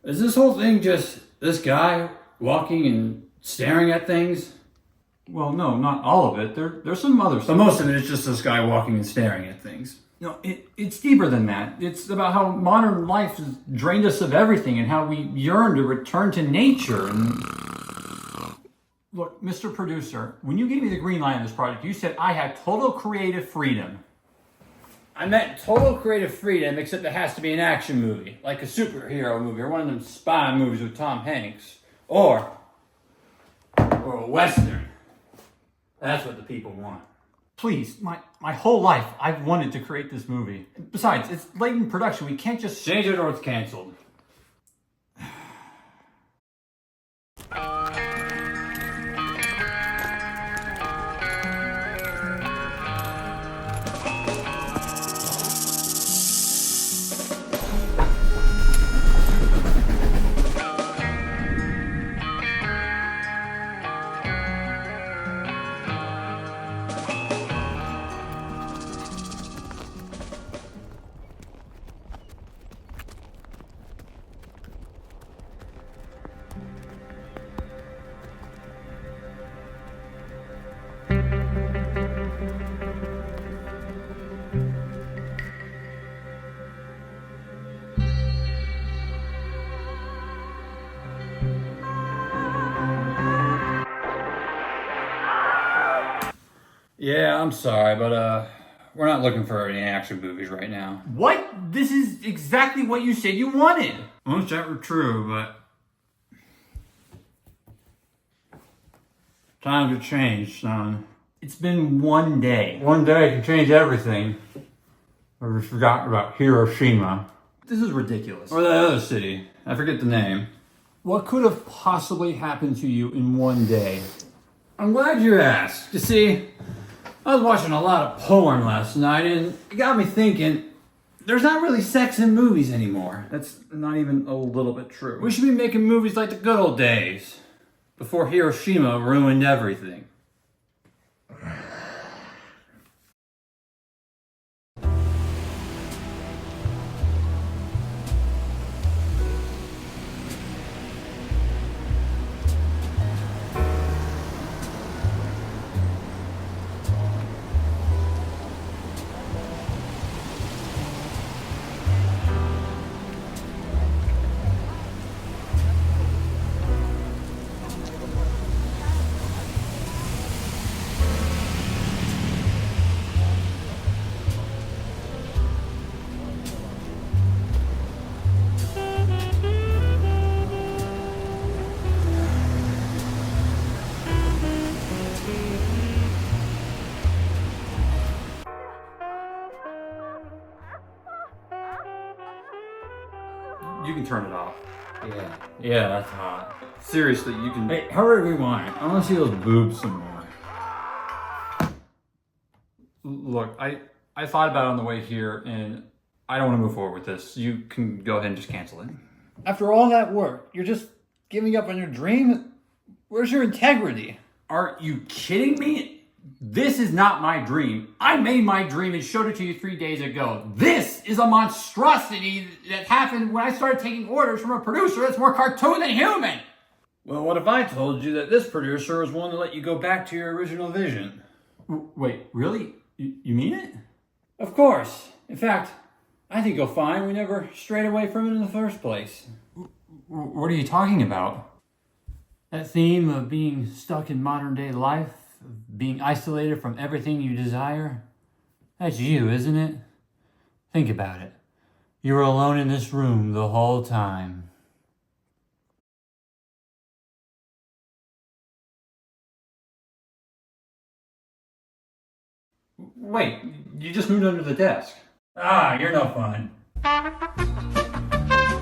Is this whole thing just this guy walking and staring at things? Well, no, not all of it. There's some other stuff. But most of it is just this guy walking and staring at things. No, it's deeper than that. It's about how modern life has drained us of everything and how we yearn to return to nature. And look, Mr. Producer, when you gave me the green light on this project, you said I had total creative freedom. I meant total creative freedom, except it has to be an action movie, like a superhero movie, or one of them spy movies with Tom Hanks, or a Western. That's what the people want. Please, my whole life, I've wanted to create this movie. Besides, it's late in production. We can't just Change it or it's canceled. Yeah, I'm sorry, but we're not looking for any action movies right now. What? This is exactly what you said you wanted. I wish that were true, but times have changed, son. It's been one day. One day can change everything. I just forgot about Hiroshima. This is ridiculous. Or that other city. I forget the name. What could have possibly happened to you in one day? I'm glad you asked. You see, I was watching a lot of porn last night, and it got me thinking, there's not really sex in movies anymore. That's not even a little bit true. We should be making movies like the good old days, before Hiroshima ruined everything. You can turn it off. Yeah, that's hot. Seriously, you can... Hey, however you want it. I want to see those boobs some more. Look, I thought about it on the way here, and I don't want to move forward with this. You can go ahead and just cancel it. After all that work, you're just giving up on your dream? Where's your integrity? Are you kidding me? This is not my dream. I made my dream and showed it to you 3 days ago. This is a monstrosity that happened when I started taking orders from a producer that's more cartoon than human. Well, what if I told you that this producer was willing to let you go back to your original vision? Wait, really? You mean it? Of course. In fact, I think you'll find we never strayed away from it in the first place. What are you talking about? That theme of being stuck in modern day life, of being isolated from everything you desire? That's you, isn't it? Think about it. You were alone in this room the whole time. Wait, you just moved under the desk. Ah, you're no fun.